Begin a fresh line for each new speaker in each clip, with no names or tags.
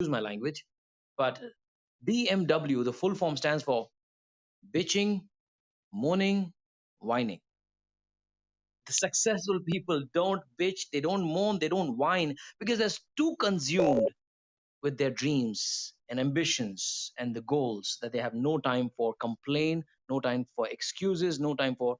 my language, but BMW, the full form stands for bitching, moaning, whining. The successful people don't bitch, they don't moan, they don't whine because they're too consumed with their dreams and ambitions and the goals that they have no time for complain, no time for excuses, no time for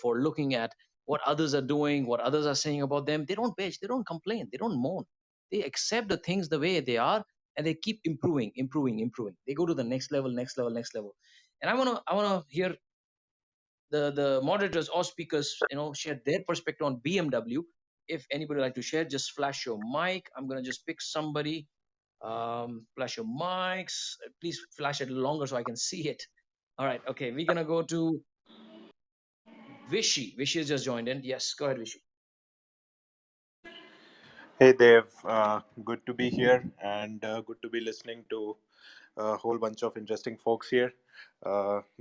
looking at what others are doing, what others are saying about them. They don't bitch, they don't complain, they don't moan. They accept the things the way they are, and they keep improving, improving, improving. They go to the next level, next level, next level. And I wanna hear the moderators or speakers, share their perspective on BMW. If anybody would like to share, just flash your mic. I'm gonna just pick somebody. Flash your mics. Please flash it longer so I can see it. All right. Okay. We're gonna go to Vishy. Vishy has just joined in. Yes. Go ahead, Vishy.
Hey Dev, good to be here and good to be listening to a whole bunch of interesting folks here.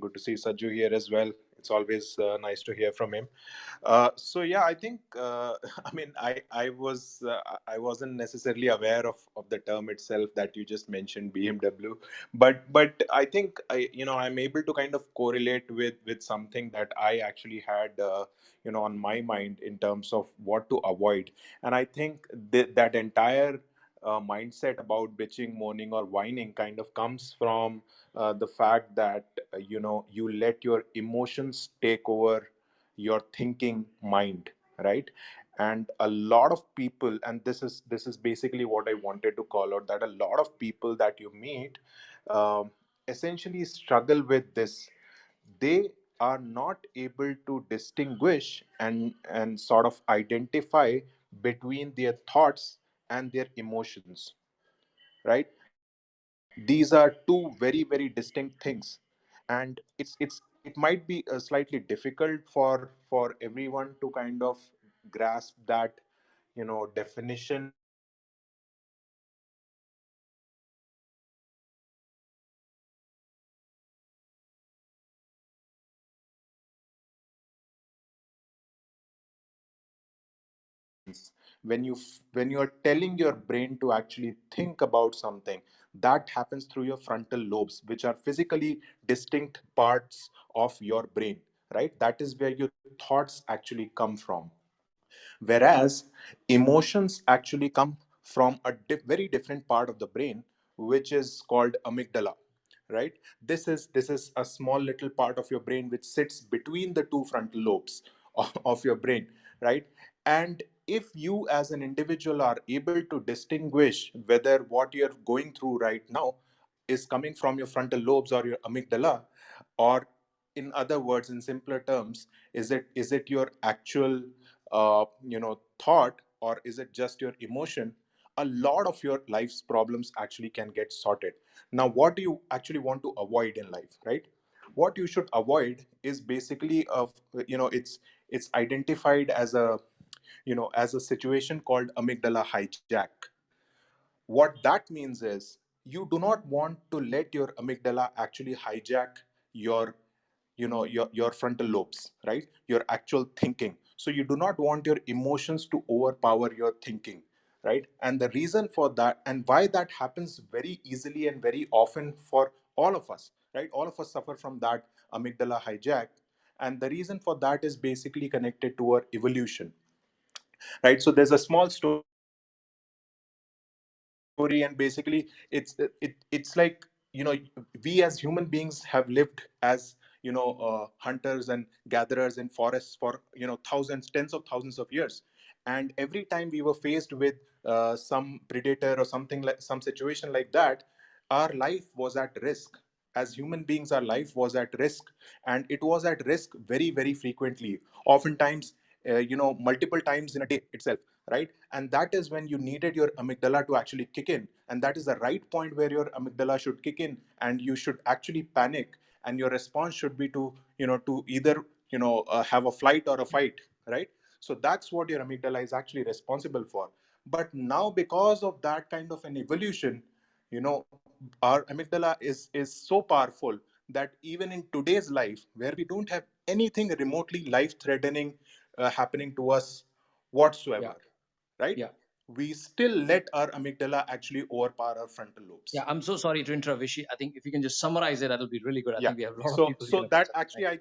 Good to see Sajju here as well. It's always nice to hear from him. So yeah, I think I mean I wasn't necessarily aware of the term itself that you just mentioned, BMW, but I think I'm able to kind of correlate with something that I actually had on my mind in terms of what to avoid. And I think that entire mindset about bitching, moaning, or whining kind of comes from the fact that you let your emotions take over your thinking mind, right? And a lot of people, and this is basically what I wanted to call out, that a lot of people that you meet um, essentially struggle with this. They are not able to distinguish and sort of identify between their thoughts and their emotions, right? These are two very very distinct things. And it might be slightly difficult for everyone to kind of grasp that definition or understand when you're telling your brain to actually think about something. That happens through your frontal lobes, which are physically distinct parts of your brain, right? That is where your thoughts actually come from. Whereas emotions actually come from a very different part of the brain, which is called amygdala, right? This is a small little part of your brain which sits between the two frontal lobes of your brain, right? And if you as an individual are able to distinguish whether what you're going through right now is coming from your frontal lobes or your amygdala, or in other words, in simpler terms, is it your actual thought, or is it just your emotion, a lot of your life's problems actually can get sorted. Now, what do you actually want to avoid in life, right? What you should avoid is basically of it's identified as a situation called amygdala hijack. What that means is you do not want to let your amygdala actually hijack your your frontal lobes, right? Your actual thinking. So you do not want your emotions to overpower your thinking, right? And the reason for that, and why that happens very easily and very often for all of us, right? All of us suffer from that amygdala hijack. And the reason for that is basically connected to our evolution, right? So there's a small story, and basically it's like we as human beings have lived as hunters and gatherers in forests for thousands, tens of thousands of years. And every time we were faced with some predator or something like some situation like that, our life was at risk. As human beings, our life was at risk, and it was at risk very very frequently, oftentimes multiple times in a day itself, right? And that is when you needed your amygdala to actually kick in, and that is the right point where your amygdala should kick in, and you should actually panic, and your response should be to to either have a flight or a fight, right? So that's what your amygdala is actually responsible for. But now, because of that kind of an evolution, our amygdala is so powerful that even in today's life, where we don't have anything remotely life threatening happening to us
Yeah.
whatsoever, right?
Yeah.
we still let our amygdala actually overpower our frontal
Yeah,
lobes.
I'm so sorry to interrupt, Vishi. I think if you can just summarize it, that'll be really good. I
Yeah.
think we have a lot of
So
people
so
here.
that
Thank
actually I